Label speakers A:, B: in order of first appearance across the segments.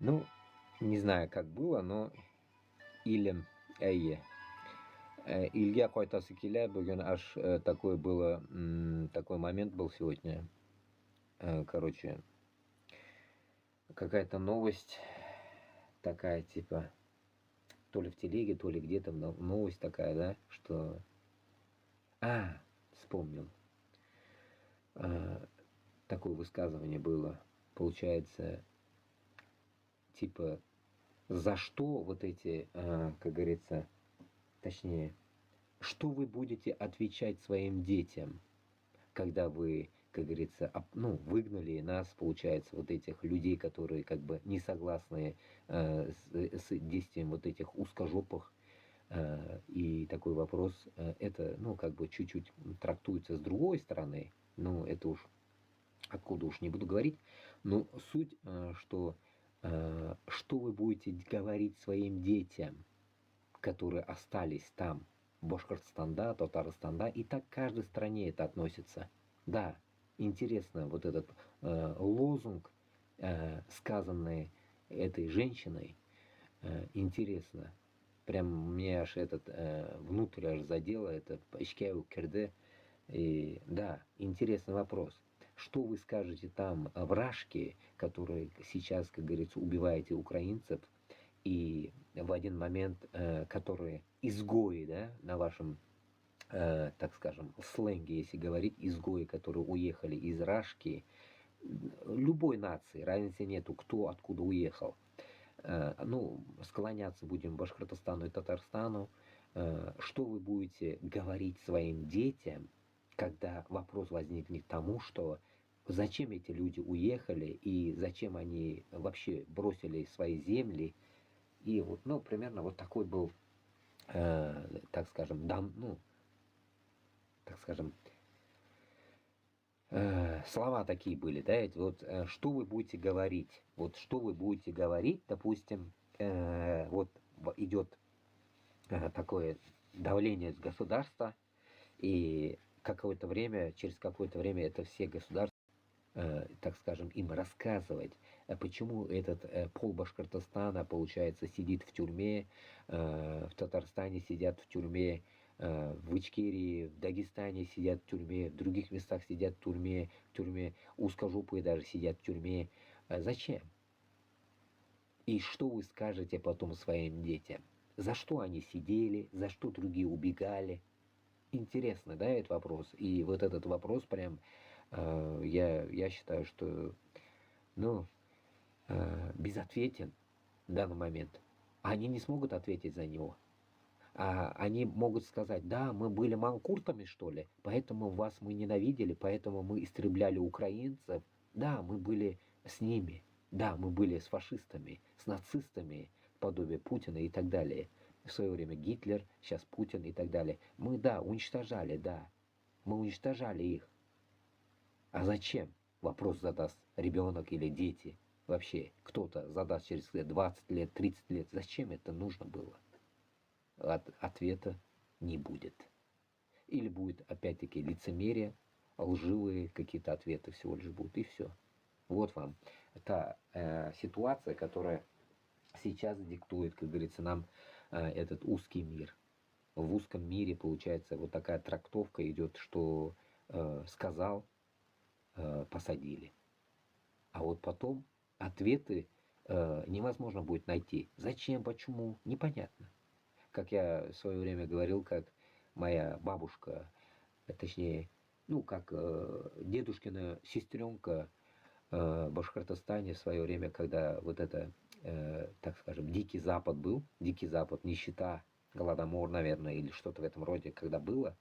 A: Ну, не знаю, как было, но илем әйе. Илге кайтасы килә. Бүген аж такой было, такой момент был сегодня. Короче, какая-то новость такая, типа, то ли в телеге, то ли где-то новость такая, да, что... Вспомнил. Такое высказывание было. Получается, типа, за что вот эти, как говорится, точнее, что вы будете отвечать своим детям, когда вы, как говорится, ну, выгнали нас, получается, вот этих людей, которые как бы не согласны с действием вот этих узкожопых. И такой вопрос, это, ну, как бы чуть-чуть трактуется с другой стороны, ну, это уж откуда уж не буду говорить, но суть, что вы будете говорить своим детям, которые остались там, Башкортостанда, Татарстанда, и так к каждой стране это относится. Да, интересно, вот этот лозунг, сказанный этой женщиной, интересно. Прям мне аж этот внутрь аж задело, это Ишкяу Керде. И да, интересный вопрос. Что вы скажете там вражки, которые сейчас, как говорится, убиваете украинцев, и в один момент, которые изгои, да, на вашем, так скажем, сленге, если говорить, изгои, которые уехали из Рашки, любой нации, разницы нету, кто откуда уехал. Ну, склоняться будем Башкортостану и Татарстану. Что вы будете говорить своим детям, когда вопрос возникнет к тому, что зачем эти люди уехали и зачем они вообще бросили свои земли. И вот, ну, примерно вот такой был, так скажем, ну, так скажем, слова такие были, да, ведь вот что вы будете говорить, вот что вы будете говорить, допустим, вот идет такое давление с государства, и какое-то время, через какое-то время это все государства, так скажем, им рассказывать, почему этот пол Башкортостана, получается, сидит в тюрьме, в Татарстане сидят в тюрьме, в Ичкерии, в Дагестане сидят в тюрьме, в других местах сидят в тюрьме, узкожопые даже сидят в тюрьме. Зачем? И что вы скажете потом своим детям? За что они сидели, за что другие убегали? Интересно, да, этот вопрос? И вот этот вопрос прям, я считаю, что, ну, безответен в данный момент. Они не смогут ответить за него. Они могут сказать: да, мы были манкуртами, что ли, поэтому вас мы ненавидели, поэтому мы истребляли украинцев. Да, мы были с ними. Да, мы были с фашистами, с нацистами, подобие Путина и так далее. В свое время Гитлер, сейчас Путин и так далее. Мы, да, уничтожали, да. Мы уничтожали их. А зачем? Вопрос задаст ребенок или дети. Вообще, кто-то задаст через 20 лет, 30 лет. Зачем это нужно было? Ответа не будет. Или будет опять-таки лицемерие, лживые какие-то ответы всего лишь будут, и все. Вот вам та ситуация, которая сейчас диктует, как говорится, нам этот узкий мир. В узком мире, получается, вот такая трактовка идет, что сказал, посадили. А вот потом ответы невозможно будет найти. Зачем, почему, непонятно. Как я в свое время говорил, как моя бабушка, точнее, ну, как дедушкина сестренка в Башкортостане в свое время, когда вот это, так скажем, Дикий Запад был, Дикий Запад, нищета, голодомор, наверное, или что-то в этом роде, когда было,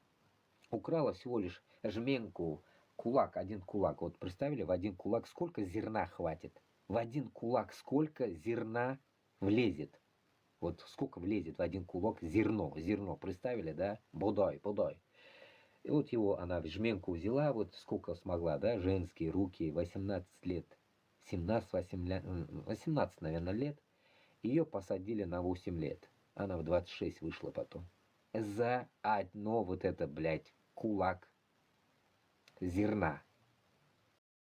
A: украла всего лишь жменку, кулак, один кулак. Вот представили, в один кулак сколько зерна хватит? В один кулак сколько зерна влезет? Вот сколько влезет в один кулак зерно, представили, да? Бодай. И вот его она в жменку взяла, вот сколько смогла, да, женские руки, 18 лет, 18, наверное, лет. Ее посадили на 8 лет. Она в 26 вышла потом. За одно вот это, блядь, кулак зерна.